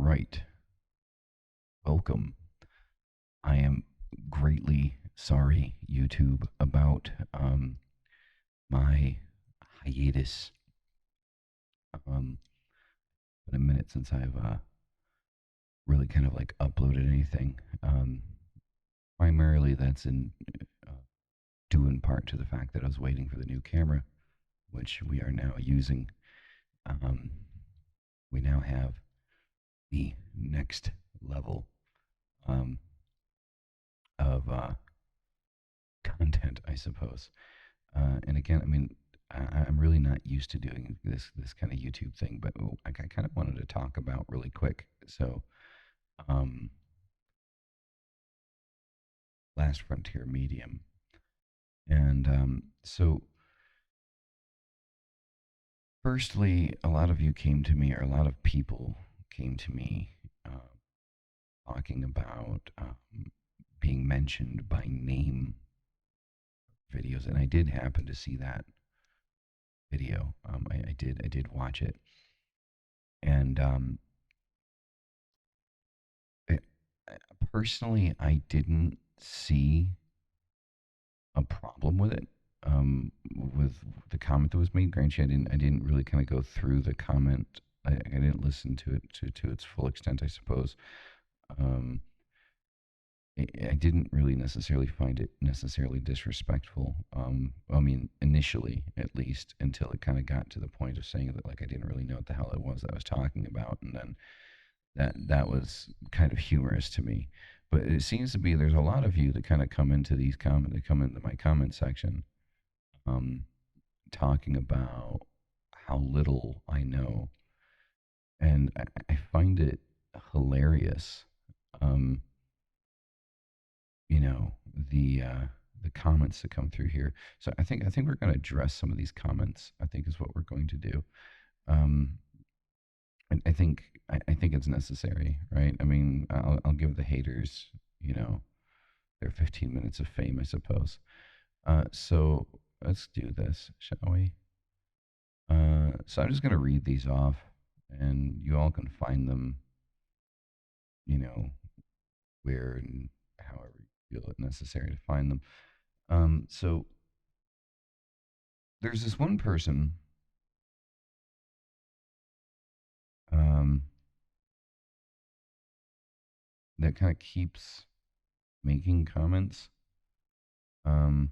right. Welcome. I am greatly sorry, YouTube, about my hiatus. It's been a minute since I've really kind of like uploaded anything. Primarily, that's uh, due in part to the fact that I was waiting for the new camera, which we are now using. Um, we now have the next level um, of content, I suppose. And again, I mean, I'm really not used to doing this kind of YouTube thing, but I kind of wanted to talk about really quick. So, um, Last Frontier Medium, and so firstly, a lot of you came to me, or a lot of people came to me, talking about being mentioned by name videos, and I did happen to see that video. I did watch it, and it, personally, I didn't see a problem with it. With the comment that was made, granted, I didn't really kind of go through the comment. I didn't listen to it to its full extent, I suppose. Um, I didn't really necessarily find it necessarily disrespectful. I mean, initially, at least, until it kind of got to the point of saying that, like, I didn't really know what the hell it was that I was talking about, and then that was kind of humorous to me. But it seems to be there's a lot of you that kind of come into these comment, that come into my comment section, um, talking about how little I know, and I find it hilarious. Um, you know the comments that come through here. So I think we're going to address some of these comments. I think is what we're going to do. Um, I think it's necessary, right? I mean, I'll give the haters, their 15 minutes of fame, I suppose. So let's do this, shall we? So I'm just going to read these off, and you all can find them, you know, where and however you feel it necessary to find them. So there's this one person um, that kind of keeps making comments. Um,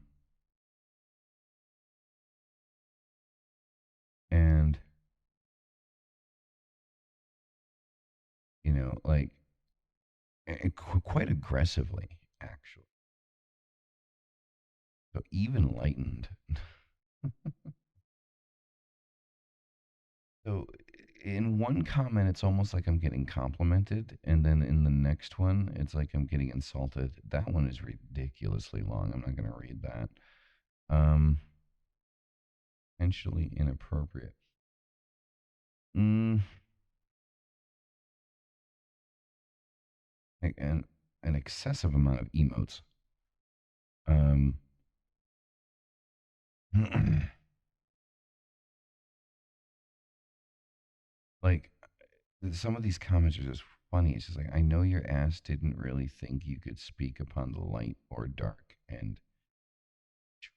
and, like, quite aggressively, actually. So even enlightened. So in one comment, it's almost like I'm getting complimented, and then in the next one, it's like I'm getting insulted. That one is ridiculously long. I'm not going to read that. Um, Potentially inappropriate. Mm, and an excessive amount of emotes. Um, like some of these comments are just funny. It's just like, I know your ass didn't really think you could speak upon the light or dark and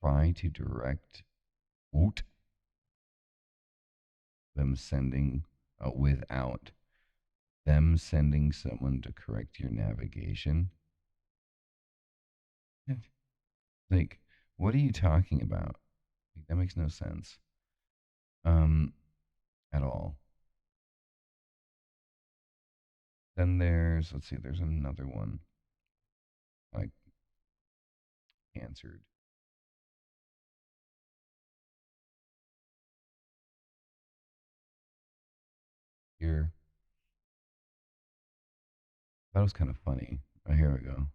try to direct out them sending without them sending someone to correct your navigation. Like, what are you talking about? Like, that makes no sense. Um, at all. Then let's see, there's another one I answered here. That was kind of funny. Oh, here we go.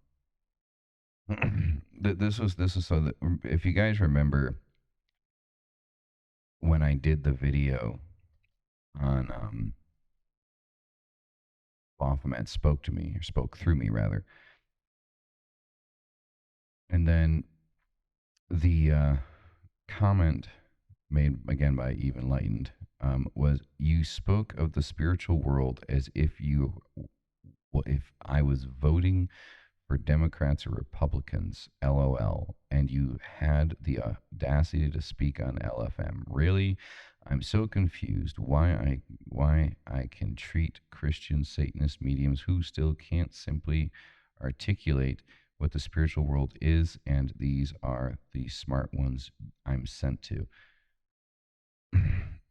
This was so that if you guys remember when I did the video on Baphomet spoke to me, or spoke through me rather, and then the comment made again by Eve Enlightened, was you spoke of the spiritual world as if if I was voting for Democrats or Republicans, LOL, and you had the audacity to speak on LFM. Really? I'm so confused why I can treat Christian Satanist mediums who still can't simply articulate what the spiritual world is, and these are the smart ones I'm sent to.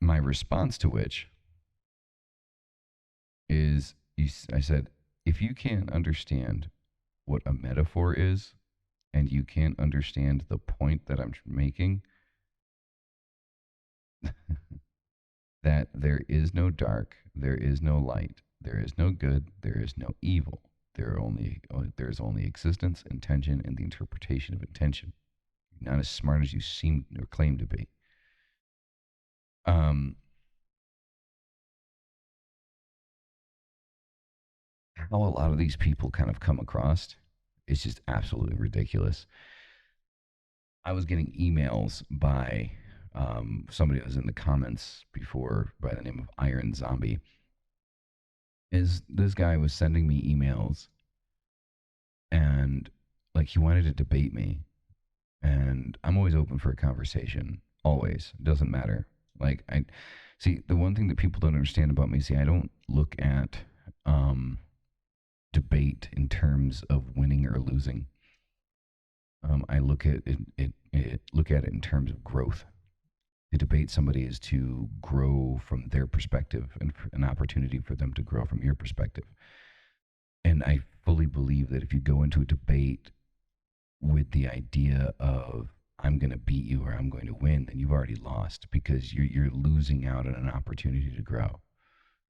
My response to which is, I said, if you can't understand what a metaphor is, and you can't understand the point that I'm making, that there is no dark, there is no light, there is no good, there is no evil. There is only existence, intention, and the interpretation of intention. You're not as smart as you seem or claim to be. Um, how a lot of these people kind of come across is just absolutely ridiculous. I was getting emails by somebody that was in the comments before by the name of Iron Zombie. Is this guy was sending me emails and like he wanted to debate me, and I'm always open for a conversation. Always, doesn't matter. Like I see the one thing that people don't understand about me. See, I don't look at um, debate in terms of winning or losing. I look at it in terms of growth. To debate somebody is to grow from their perspective and an opportunity for them to grow from your perspective. And I fully believe that if you go into a debate with the idea of I'm going to beat you or I'm going to win, then you've already lost because you're losing out on an opportunity to grow.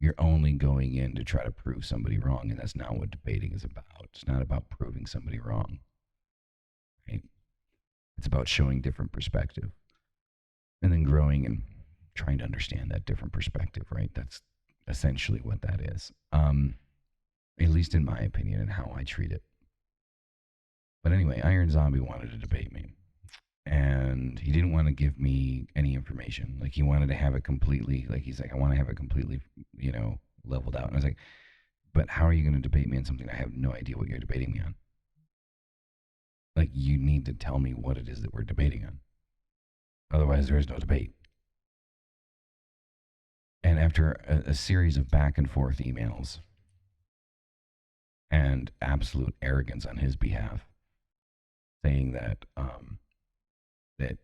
You're only going in to try to prove somebody wrong, and that's not what debating is about. It's not about proving somebody wrong, right? It's about showing different perspective and then growing and trying to understand that different perspective, right? That's essentially what that is, at least in my opinion and how I treat it. But anyway, Iron Zombie wanted to debate me, and he didn't want to give me any information. Like he wanted to have it completely. Like he's like, I want to have it completely, leveled out. And I was like, but how are you going to debate me on something I have no idea what you're debating me on? Like you need to tell me what it is that we're debating on. Otherwise, there is no debate. And after a series of back and forth emails and absolute arrogance on his behalf, saying that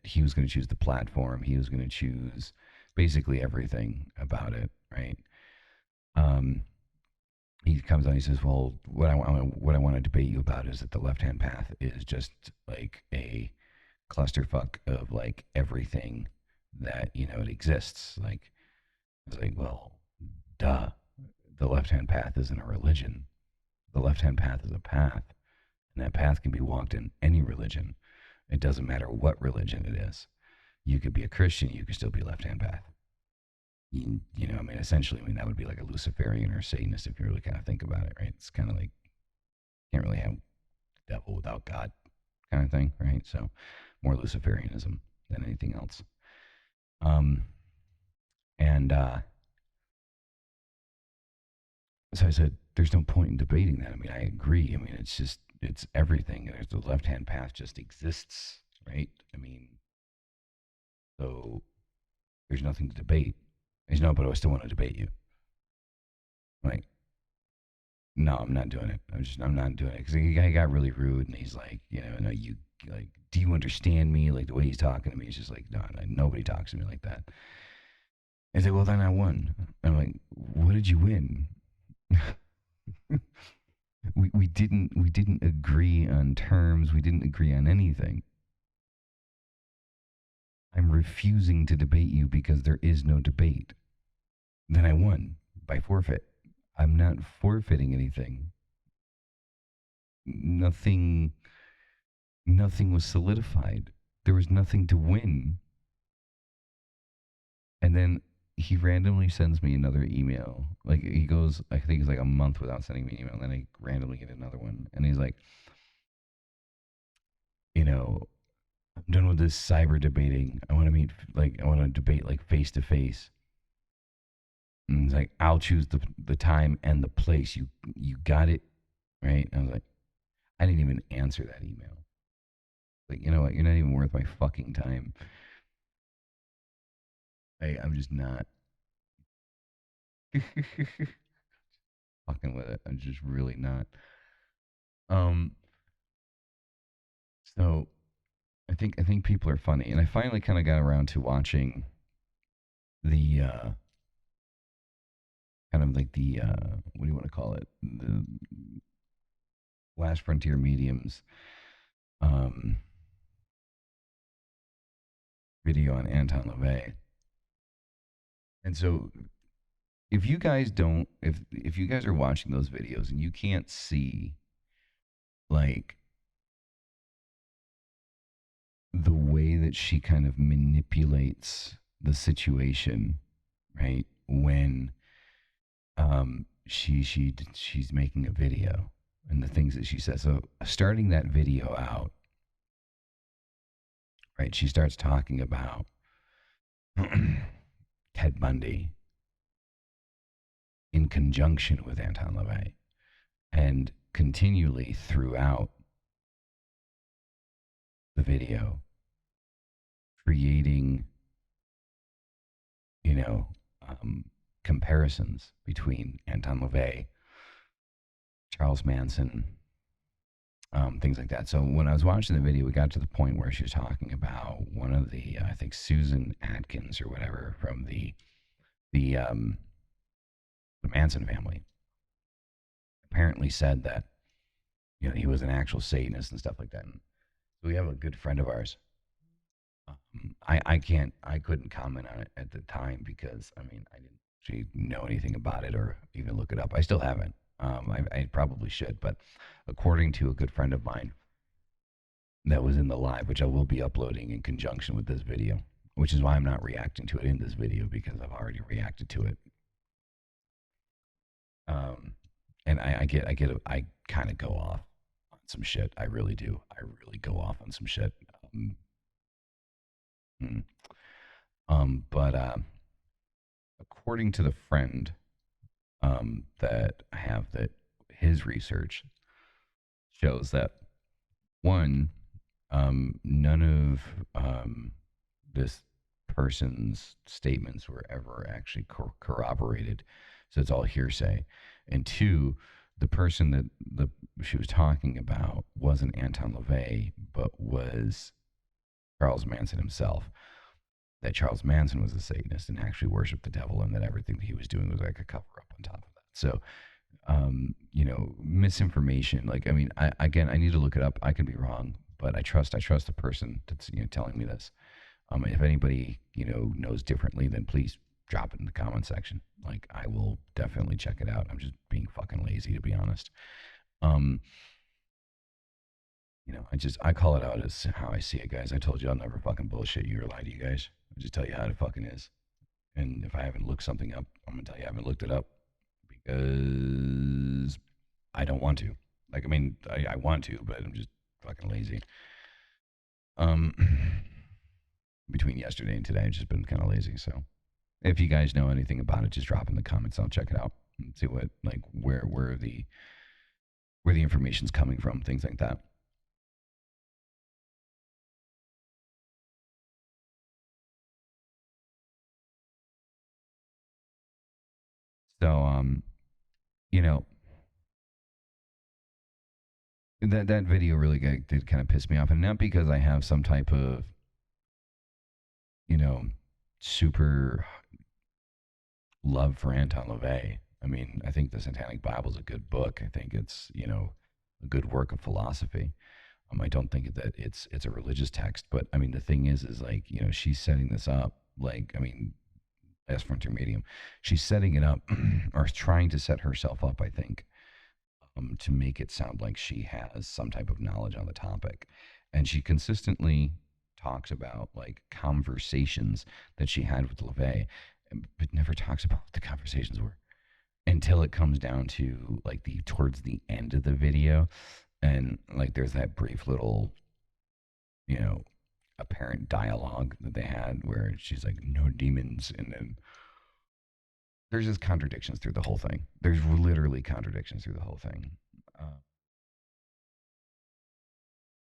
he was going to choose the platform, he was going to choose basically everything about it, right? Um, he comes on, he says, "Well, what I want to debate you about is that the left-hand path is just like a clusterfuck of like everything that it exists." Like, I was like, "Well, duh. The left-hand path isn't a religion. The left-hand path is a path, and that path can be walked in any religion. It doesn't matter what religion it is. You could be a Christian, you could still be left-hand path. I mean, essentially, that would be like a Luciferian or a Satanist if you really kind of think about it, right? It's kind of like can't really have devil without God kind of thing, right? So more Luciferianism than anything else. Um, and so I said, there's no point in debating that. I mean, I agree. I mean, it's everything. There's the left-hand path just exists, right? I mean, so there's nothing to debate. He's no, but I still want to debate you. I'm like, no, I'm not doing it. I'm not doing it because the guy got really rude, and he's like, no, you like, do you understand me? Like the way he's talking to me, he's just like, no, nobody talks to me like that. I said, well, then I won. I'm like, what did you win? we didn't agree on terms. We didn't agree on anything. I'm refusing to debate you because there is no debate. Then I won by forfeit. I'm not forfeiting anything. Nothing nothing was solidified. There was nothing to win. And then he randomly sends me another email. Like he goes, I think it's like a month without sending me an email. And then I randomly get another one. And he's like, you know, I'm done with this cyber debating. I want to meet, like, I want to debate like face to face. And it's like, I'll choose the time and the place. You got it, right? And I was like, I didn't even answer that email. Like, you know what? You're not even worth my fucking time. I'm just not fucking with it. I'm just really not. Um, so I think people are funny, and I finally kind of got around to watching the kind of like the what do you want to call it? The Last Frontier Mediums um, video on Anton LaVey. And so if you guys are watching those videos and you can't see like the way that she kind of manipulates the situation, right? When she's making a video and the things that she says. So starting that video out, right? She starts talking about Ted Bundy in conjunction with Anton LaVey, and continually throughout the video, creating, you know, comparisons between Anton LaVey, Charles Manson, things like that. So when I was watching the video, we got to the point where she was talking about one of the, I think Susan Atkins or whatever from the the Manson family, apparently said that he was an actual Satanist and stuff like that. And so we have a good friend of ours. I couldn't comment on it at the time because I mean I didn't actually know anything about it or even look it up. I still haven't. I probably should, but according to a good friend of mine that was in the live, which I will be uploading in conjunction with this video, which is why I'm not reacting to it in this video because I've already reacted to it. And I kind of go off on some shit. I really do. I really go off on some shit. Hmm. But according to the friend that I have, that his research shows that one, none of this person's statements were ever actually corroborated, so it's all hearsay. And two, the person that she was talking about wasn't Anton LaVey, but was Charles Manson himself. That Charles Manson was a Satanist and actually worshipped the devil, and that everything that he was doing was like a cover up on top of that. So, misinformation. Like, I mean, I need to look it up. I can be wrong, but I trust the person that's telling me this. If anybody knows differently, then please drop it in the comment section. Like, I will definitely check it out. I'm just being fucking lazy, to be honest. Um, I call it out as how I see it, guys. I told you I'll never fucking bullshit you or lie to you guys. I just tell you how it fucking is. And if I haven't looked something up, I'm gonna tell you I haven't looked it up because I don't want to. Like, I mean, I want to, but I'm just fucking lazy. Um, between yesterday and today, I've just been kind of lazy. So, if you guys know anything about it, just drop in the comments. I'll check it out and see what, like, where the information's coming from, things like that. So, you know, that video really did kind of piss me off, and not because I have some type of you know super love for Anton LaVey. I mean, I think the Satanic Bible is a good book. I think it's a good work of philosophy. I don't think that it's a religious text, but I mean the thing is like she's setting this up. Like, I mean, Last Frontier Medium, she's setting it up or trying to set herself up. I think to make it sound like she has some type of knowledge on the topic. And she consistently talks about like conversations that she had with LaVey, but never talks about what the conversations were until it comes down to like the towards the end of the video. And like there's that brief little, you know, apparent dialogue that they had where she's like, no demons. And then there's just contradictions through the whole thing. There's literally contradictions through the whole thing. Uh,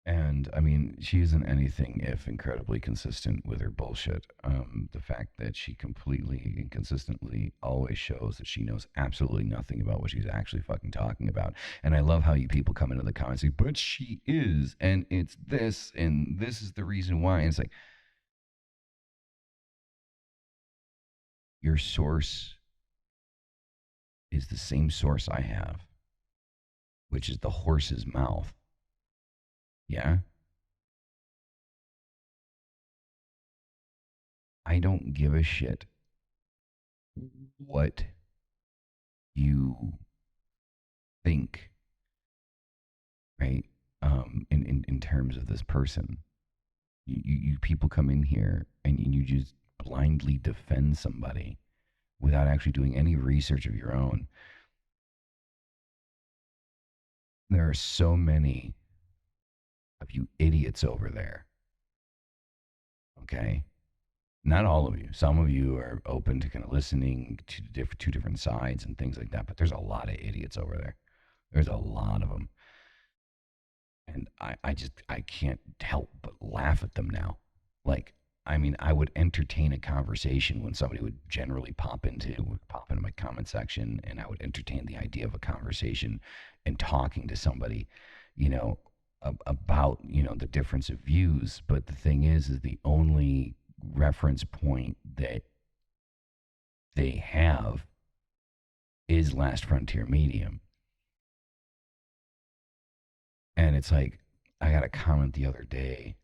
And I mean, she isn't anything if incredibly consistent with her bullshit. The fact that she completely and consistently always shows that she knows absolutely nothing about what she's actually fucking talking about. And I love how you people come into the comments and say, but she is, and it's this, and this is the reason why. And it's like, your source is the same source I have, which is the horse's mouth. Yeah? I don't give a shit what you think, right? In terms of this person, you people come in here and you just blindly defend somebody without actually doing any research of your own. There are so many of you idiots over there. Okay, not all of you. Some of you are open to kind of listening to two different sides and things like that. But there's a lot of idiots over there. There's a lot of them. And I can't help but laugh at them now. Like, I mean, I would entertain a conversation when somebody would generally pop into my comment section, and I would entertain the idea of a conversation and talking to somebody, you know, about the difference of views. But the thing is the only reference point that they have is Last Frontier Medium. And it's like, I got a comment the other day.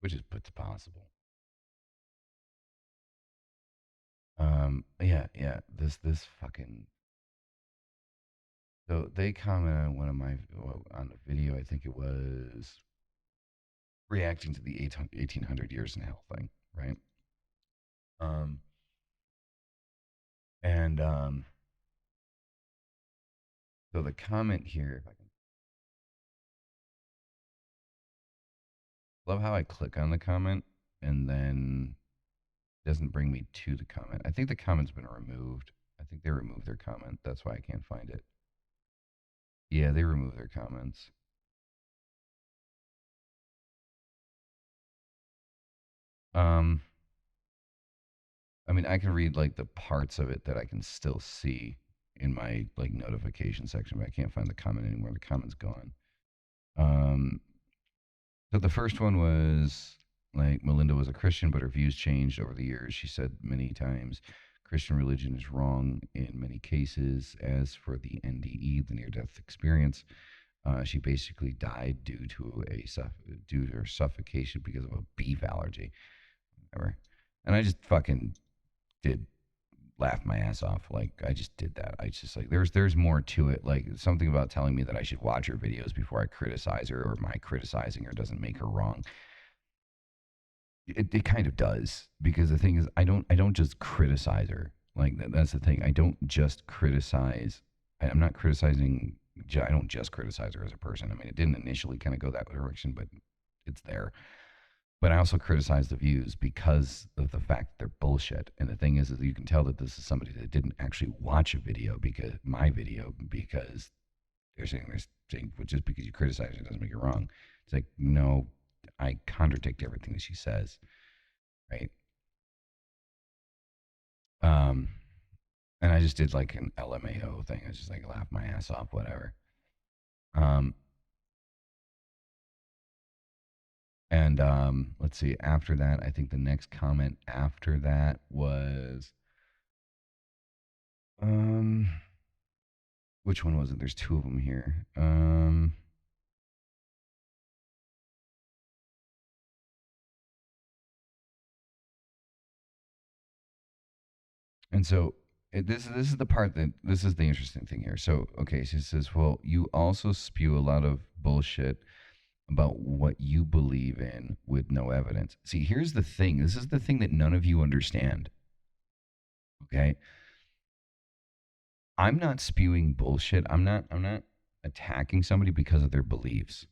Which is it's possible. Yeah. This fucking. So they commented on one of my on the video. I think it was reacting to the 1800 years in hell thing, right? Um, and so the comment here, if I can love how I click on the comment and then it doesn't bring me to the comment. I think the comment's been removed. I think they removed their comment. That's why I can't find it. Yeah, they removed their comments. Um, I mean, I can read like the parts of it that I can still see in my like notification section, but I can't find the comment anymore. The comment's gone. Um, so the first one was like Melinda was a Christian, but her views changed over the years. She said many times Christian religion is wrong in many cases. As for the NDE, the near-death experience, she basically died due to her suffocation because of a beef allergy. Whatever. And I just fucking did laugh my ass off. Like I just did that. I just like there's more to it. Like something about telling me that I should watch her videos before I criticize her, or my criticizing her doesn't make her wrong. It kind of does, because the thing is I don't just criticize her. Like that's the thing. I don't just criticize. I'm not criticizing. I don't just criticize her as a person. I mean, it didn't initially kind of go that direction, but it's there. But I also criticize the views because of the fact that they're bullshit. And the thing is that you can tell that this is somebody that didn't actually watch a video, because my video, because they're saying, well, just because you criticize it doesn't make it wrong. It's like, no, I contradict everything that she says, right? Um, and I just did like an LMAO thing. I just like laughed my ass off, whatever. Um, and let's see. After that, I think the next comment after that was um, which one was it? There's two of them here. And so this is the part that this is the interesting thing here. So okay, so it says, well, you also spew a lot of bullshit about what you believe in with no evidence. See, here's the thing. This is the thing that none of you understand. Okay, I'm not spewing bullshit. I'm not. attacking somebody because of their beliefs.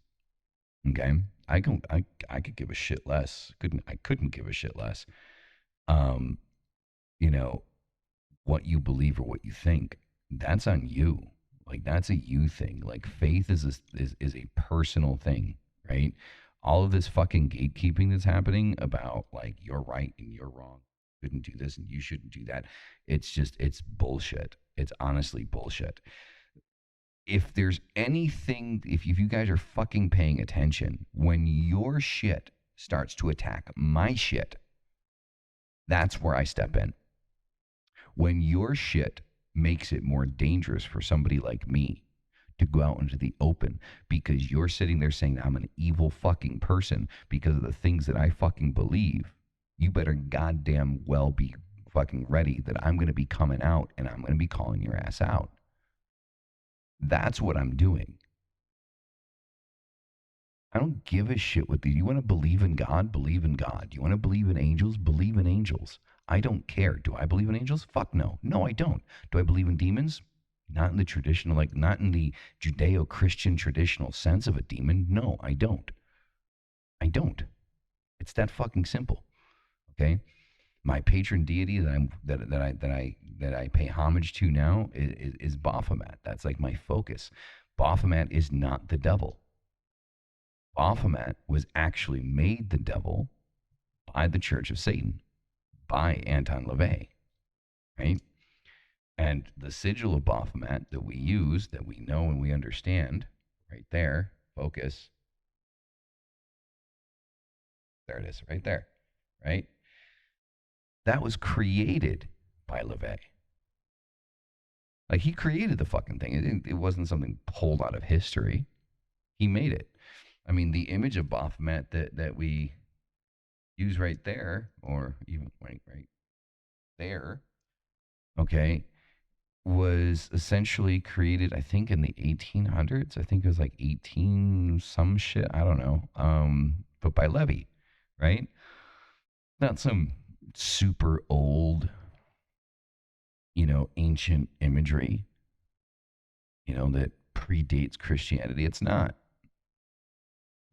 Okay, I could give a shit less. I couldn't give a shit less. Um, you know what you believe or what you think. That's on you. Like that's a you thing. Like faith is a personal thing, right? All of this fucking gatekeeping that's happening about like you're right and you're wrong. You shouldn't do this and you shouldn't do that. It's bullshit. It's honestly bullshit. If there's anything, if you guys are fucking paying attention, when your shit starts to attack my shit, that's where I step in. When your shit makes it more dangerous for somebody like me to go out into the open because you're sitting there saying I'm an evil fucking person because of the things that I fucking believe, you better goddamn well be fucking ready that I'm going to be coming out and I'm going to be calling your ass out. That's what I'm doing. I don't give a shit what you want to believe in God, believe in God. You want to believe in angels, believe in angels. I don't care. Do I believe in angels? Fuck no. No, I don't. Do I believe in demons? Not in the traditional, like not in the Judeo-Christian traditional sense of a demon. No, I don't. I don't. It's that fucking simple. Okay? My patron deity that I pay homage to now is Baphomet. That's like my focus. Baphomet is not the devil. Baphomet was actually made the devil by the Church of Satan, by Anton LaVey, right? And the sigil of Baphomet that we use, that we know and we understand, right there, focus, there it is, right there, right? That was created by LaVey. Like he created the fucking thing. It wasn't something pulled out of history. He made it. I mean, the image of Baphomet that we use right there, or even right there, okay, was essentially created, I think, in the 1800s. I think it was like 18 some shit. I don't know. But by Levy, right? Not some super old, ancient imagery, that predates Christianity. It's not.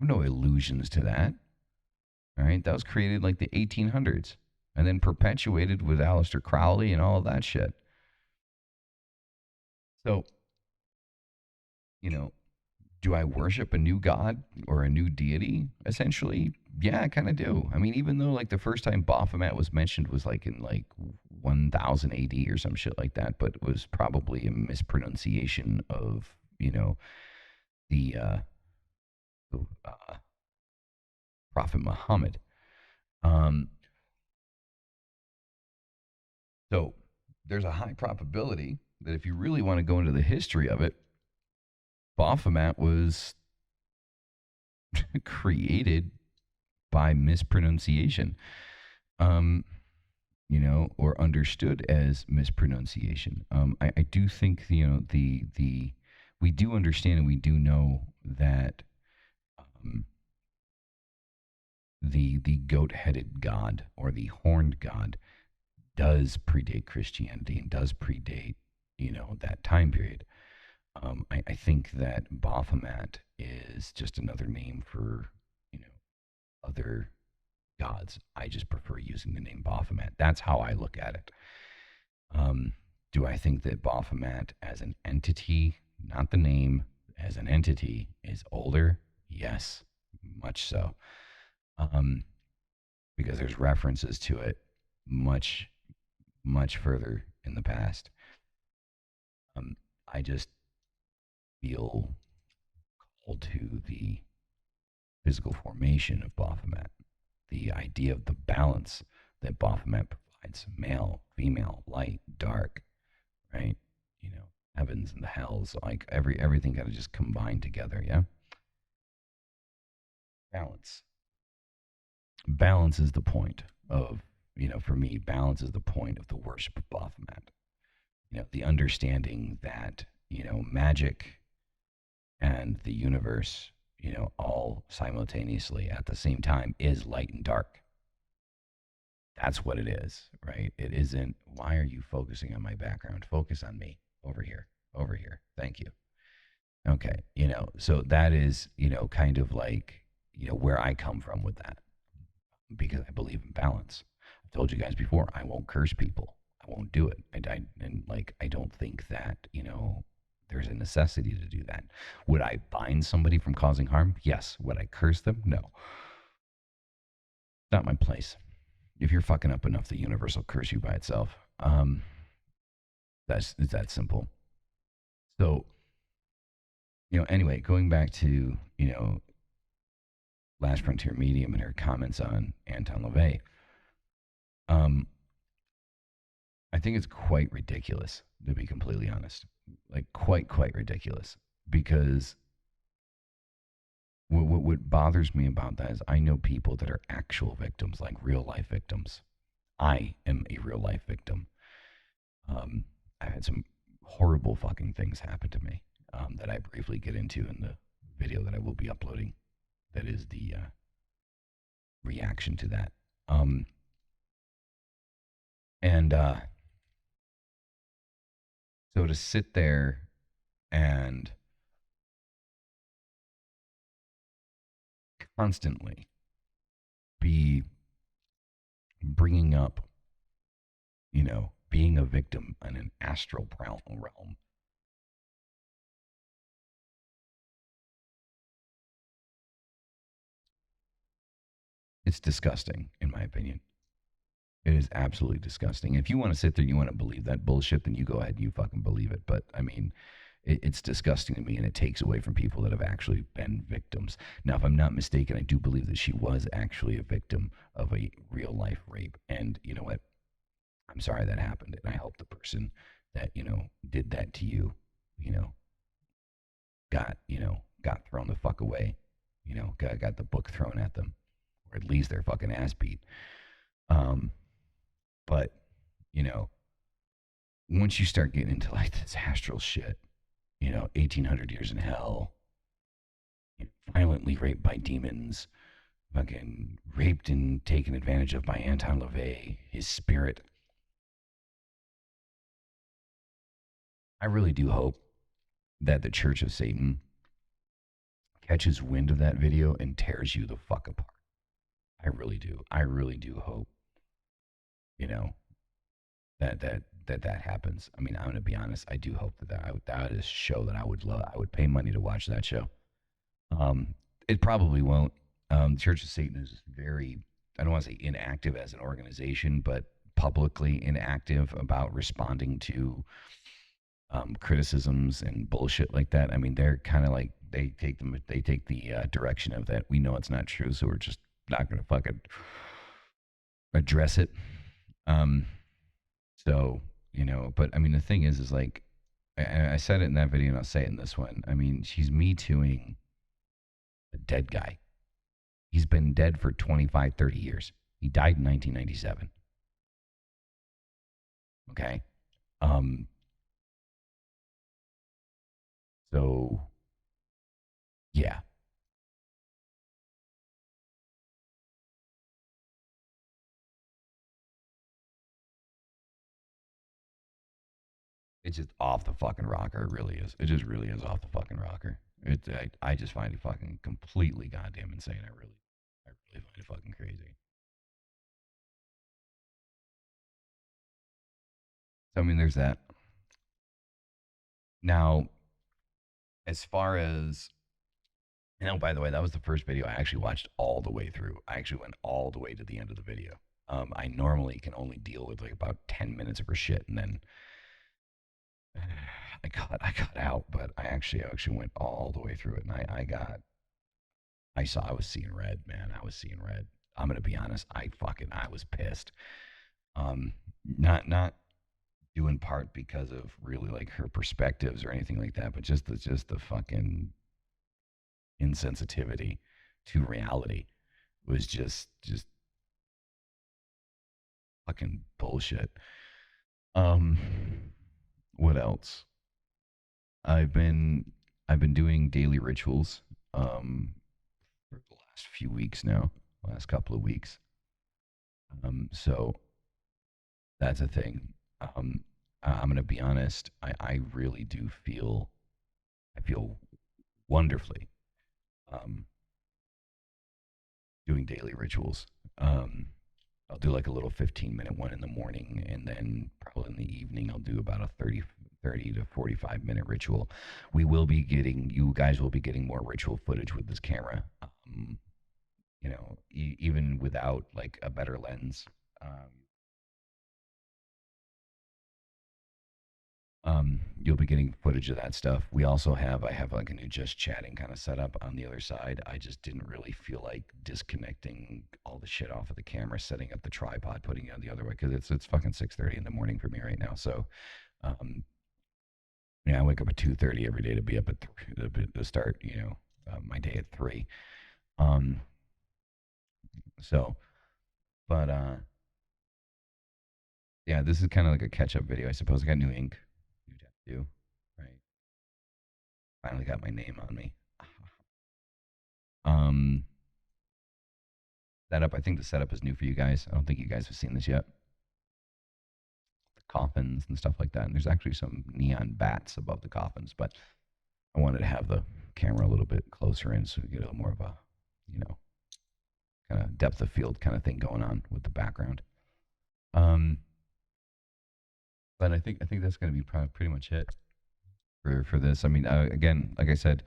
No illusions to that. All right. That was created like the 1800s and then perpetuated with Aleister Crowley and all of that shit. So, you know, do I worship a new god or a new deity? Essentially, yeah, I kind of do. I mean, even though like the first time Baphomet was mentioned was like in like 1000 AD or some shit like that, but it was probably a mispronunciation of the Prophet Muhammad. Um, so there's a high probability that if you really want to go into the history of it, Baphomet was created by mispronunciation, um, or understood as mispronunciation. I do think the we do understand and we do know that um, the goat-headed god or the horned god does predate Christianity and does predate that time period. I think that Baphomet is just another name for other gods. I just prefer using the name Baphomet. That's how I look at it. Um, do I think that Baphomet as an entity, not the name, as an entity, is older? Yes, much so. Um, because there's references to it much, much further in the past. I just feel called to the physical formation of Baphomet, the idea of the balance that Baphomet provides: male, female, light, dark, right? Heavens and the hells, like everything got to just combine together, yeah? Balance. Balance is the point of, for me, balance is the point of the worship of Baphomet. The understanding that, magic and the universe, all simultaneously at the same time is light and dark. That's what it is, right? It isn't, why are you focusing on my background? Focus on me over here, over here. Thank you. Okay, so that is, kind of like, where I come from with that, because I believe in balance. I told you guys before, I won't curse people. I won't do it. And like, I don't think that, there's a necessity to do that. Would I bind somebody from causing harm? Yes. Would I curse them? No. Not my place. If you're fucking up enough, the universe will curse you by itself. It's that simple. So, anyway, going back to, Last Frontier Medium and her comments on Anton LaVey, um, I think it's quite ridiculous, to be completely honest. Like, quite ridiculous. Because what bothers me about that is I know people that are actual victims, like real life victims. I am a real life victim. Um, I've had some horrible fucking things happen to me, that I briefly get into in the video that I will be uploading. That is the reaction to that. Um, and So to sit there and constantly be bringing up, being a victim in an astral realm, it's disgusting, in my opinion. It is absolutely disgusting. If you want to sit there and you want to believe that bullshit, then you go ahead and you fucking believe it. But I mean, it's disgusting to me, and it takes away from people that have actually been victims. Now, if I'm not mistaken, I do believe that she was actually a victim of a real life rape. And you know what? I'm sorry that happened, and I hope the person that did that to you, you know, got thrown the fuck away. Got the book thrown at them, or at least their fucking ass beat. Um, but you know, once you start getting into like this astral shit, 1800 years in hell, violently raped by demons, fucking raped and taken advantage of by Anton LaVey, his spirit. I really do hope that the Church of Satan catches wind of that video and tears you the fuck apart. I really do. I really do hope, you know, that happens. I mean, I'm gonna be honest. I do hope that is a show that I would love. I would pay money to watch that show. Um, it probably won't. Church of Satan is very, I don't want to say inactive as an organization, but publicly inactive about responding to criticisms and bullshit like that. I mean, they're kind of like they take the direction of that. We know it's not true, so we're just not going to fucking address it. Um, so but I mean, the thing is like I said it in that video, and I'll say it in this one. I mean, she's me tooing a dead guy. He's been dead for 25, 30 years. He died in 1997. Okay. Um, so yeah, it's just off the fucking rocker. It really is. It just really is off the fucking rocker. I just find it fucking completely goddamn insane. I really find it fucking crazy. So I mean, there's that. Now, as far as by the way, that was the first video I actually watched all the way through. I actually went all the way to the end of the video. I normally can only deal with like about 10 minutes of her shit, and then I got out. But I actually went all the way through it, and I was seeing red, man. I was seeing red. I'm gonna be honest. I was pissed. Not due in part because of really like her perspectives or anything like that, but just the fucking insensitivity to reality was just fucking bullshit. Um, what else? I've been I've been doing daily rituals for the last few weeks now, last couple of weeks. So that's a thing. I'm gonna be honest. I really do feel I feel wonderfully. Um, Doing daily rituals. Um, I'll do like a little 15-minute one in the morning, and then probably in the evening, I'll do about a 30 to 45-minute ritual. You guys will be getting more ritual footage with this camera, even without like a better lens. Um, you'll be getting footage of that stuff. I have like a new just chatting kind of setup on the other side. I just didn't really feel like disconnecting all the shit off of the camera, setting up the tripod, putting it on the other way because it's fucking 6:30 in the morning for me right now. So, um, yeah, I wake up at 2:30 every day to be up at to start my day at 3. Um, so, but yeah, this is kind of like a catch up video, I suppose. I got new ink, new tattoo, right? Finally got my name on me. Um, Setup. I think the setup is new for you guys. I don't think you guys have seen this yet. The coffins and stuff like that. And there's actually some neon bats above the coffins, but I wanted to have the camera a little bit closer in so we get a little more of a, you know, kind of depth of field kind of thing going on with the background. Um, but I think that's going to be pretty much it for this. I mean, again, like I said,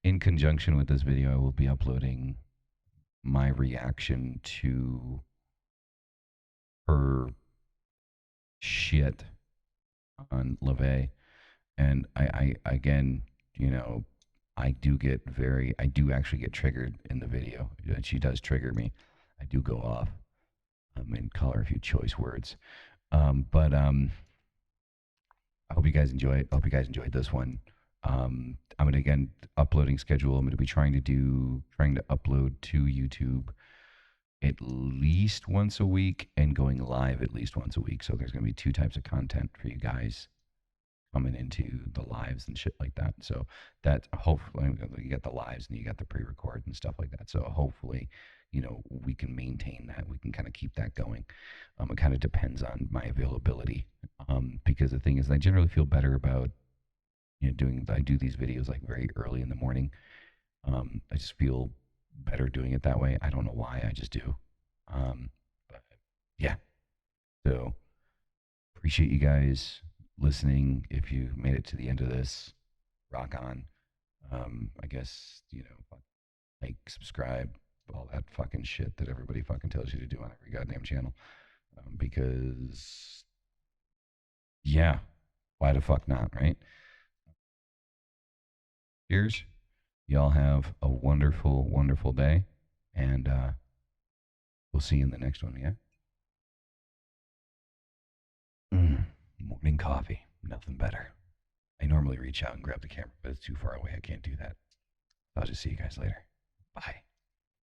in conjunction with this video, I will be uploading my reaction to her shit on LaVey. And I again, you know, I do actually get triggered in the video. She does trigger me. I do go off and call her a few choice words. But I hope you guys enjoy it. I hope you guys enjoyed this one. I'm gonna again uploading schedule. I'm gonna be trying to upload to YouTube at least once a week and going live at least once a week. So there's gonna be two types of content for you guys coming into the lives and shit like that. So that hopefully you got the lives and you got the pre-record and stuff like that. So hopefully, we can maintain that. We can kind of keep that going. It kind of depends on my availability. Because the thing is, I generally feel better about I do these videos like very early in the morning. I just feel better doing it that way. I don't know why. I just do. But yeah. So appreciate you guys listening. If you made it to the end of this, rock on. I guess, like, subscribe, all that fucking shit that everybody fucking tells you to do on every goddamn channel. Because, yeah, why the fuck not, right? Cheers. Y'all have a wonderful, wonderful day. And we'll see you in the next one, yeah? Morning coffee. Nothing better. I normally reach out and grab the camera, but it's too far away. I can't do that. I'll just see you guys later. Bye.